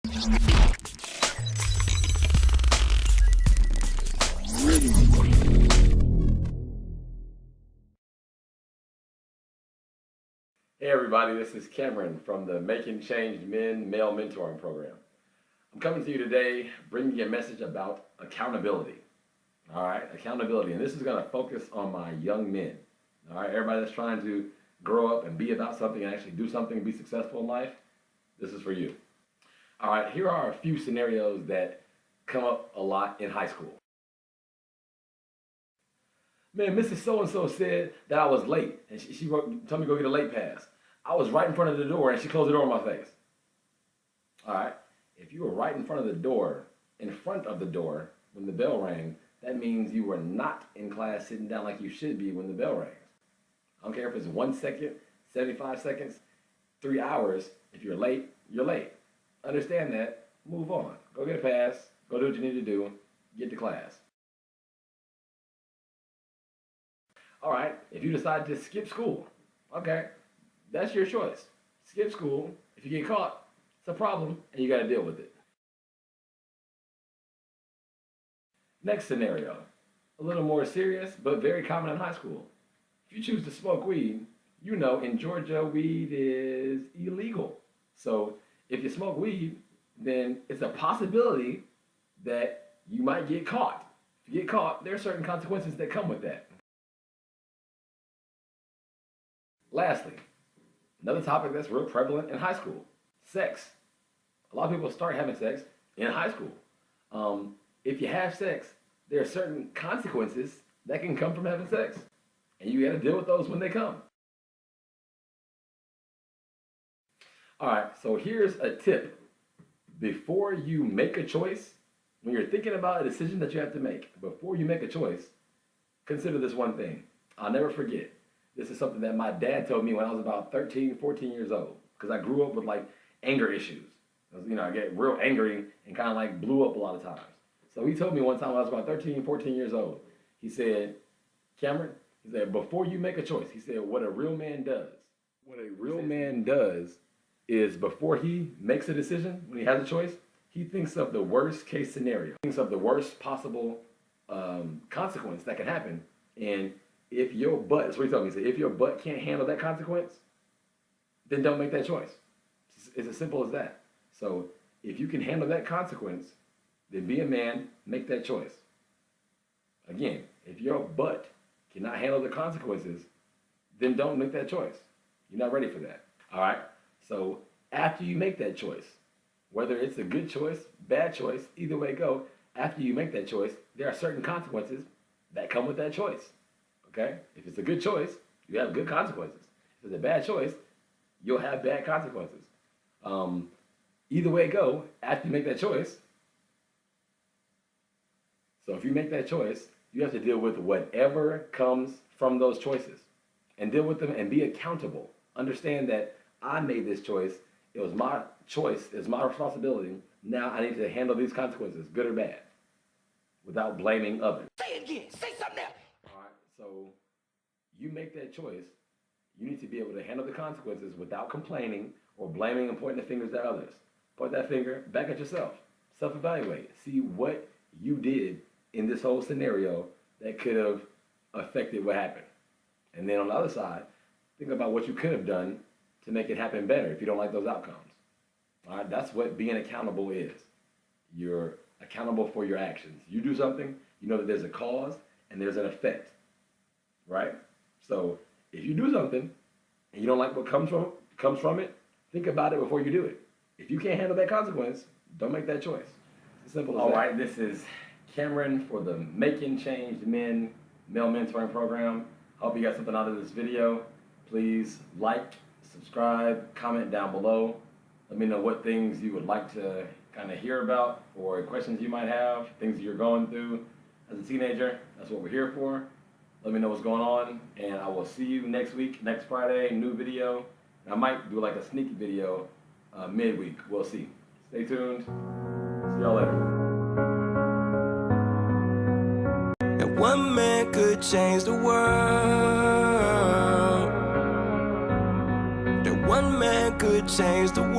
Hey everybody, this is Cameron from the Making Changed Men Male Mentoring Program. I'm coming to you today bringing you a message about accountability. All right, accountability. And this is going to focus on my young men. All right, everybody that's trying to grow up and be about something and actually do something and be successful in life, this is for you. All right, here are a few scenarios that come up a lot in high school. Man, Mrs. So-and-so said that I was late, and she told me to go get a late pass. I was right in front of the door, and she closed the door in my face. All right, if you were right in front of the door, when the bell rang, that means you were not in class sitting down like you should be when the bell rings. I don't care if it's 1 second, 75 seconds, 3 hours. If you're late, you're late. Understand that. Move on. Go get a pass. Go do what you need to do. Get to class. All right, if you decide to skip school, okay, that's your choice. Skip school. If you get caught, it's a problem, and you got to deal with it. Next scenario, a little more serious, but very common in high school. If you choose to smoke weed, you know in Georgia, weed is illegal. So if you smoke weed, then it's a possibility that you might get caught. If you get caught, there are certain consequences that come with that. Lastly, another topic that's real prevalent in high school, sex. A lot of people start having sex in high school. If you have sex, there are certain consequences that can come from having sex, and you got to deal with those when they come. All right, so here's a tip. Before you make a choice, when you're thinking about a decision that you have to make, before you make a choice, consider this one thing. I'll never forget. This is something that my dad told me when I was about 13, 14 years old, because I grew up with like anger issues. I get real angry and kind of like blew up a lot of times. So he told me one time when I was about 13, 14 years old, he said, Cameron, he said, before you make a choice, he said, what a real man does is before he makes a decision, when he has a choice, he thinks of the worst case scenario, thinks of the worst possible consequence that can happen. And if your butt, that's what he told me, he said, if your butt can't handle that consequence, then don't make that choice. It's as simple as that. So if you can handle that consequence, then be a man, make that choice. Again, if your butt cannot handle the consequences, then don't make that choice. You're not ready for that. All right? So after you make that choice, whether it's a good choice, bad choice, either way go, after you make that choice, there are certain consequences that come with that choice. Okay? If it's a good choice, you have good consequences. If it's a bad choice, you'll have bad consequences. Either way go, after you make that choice, so if you make that choice, you have to deal with whatever comes from those choices and deal with them and be accountable. Understand that I made this choice. It was my choice. It's my responsibility. Now I need to handle these consequences, good or bad, without blaming others. Say it again. Say something else. All right. So you make that choice. You need to be able to handle the consequences without complaining or blaming and pointing the fingers at others. Point that finger back at yourself. Self-evaluate. See what you did in this whole scenario that could have affected what happened. And then on the other side, think about what you could have done to make it happen better if you don't like those outcomes. All right, that's what being accountable is. You're accountable for your actions. You do something, you know that there's a cause and there's an effect, right? So if you do something and you don't like what comes from it, think about it before you do it. If you can't handle that consequence, don't make that choice. It's as simple as that. All right, this is Cameron for the Making Changed Men Male Mentoring Program. Hope you got something out of this video. Please like, subscribe, comment down below. Let me know what things you would like to kind of hear about or questions you might have, things you're going through as a teenager. That's what we're here for. Let me know what's going on, and I will see you next week, next Friday, new video. And I might do like a sneak video midweek. We'll see. Stay tuned. See y'all later. And one man could change the world. That one man could change the world.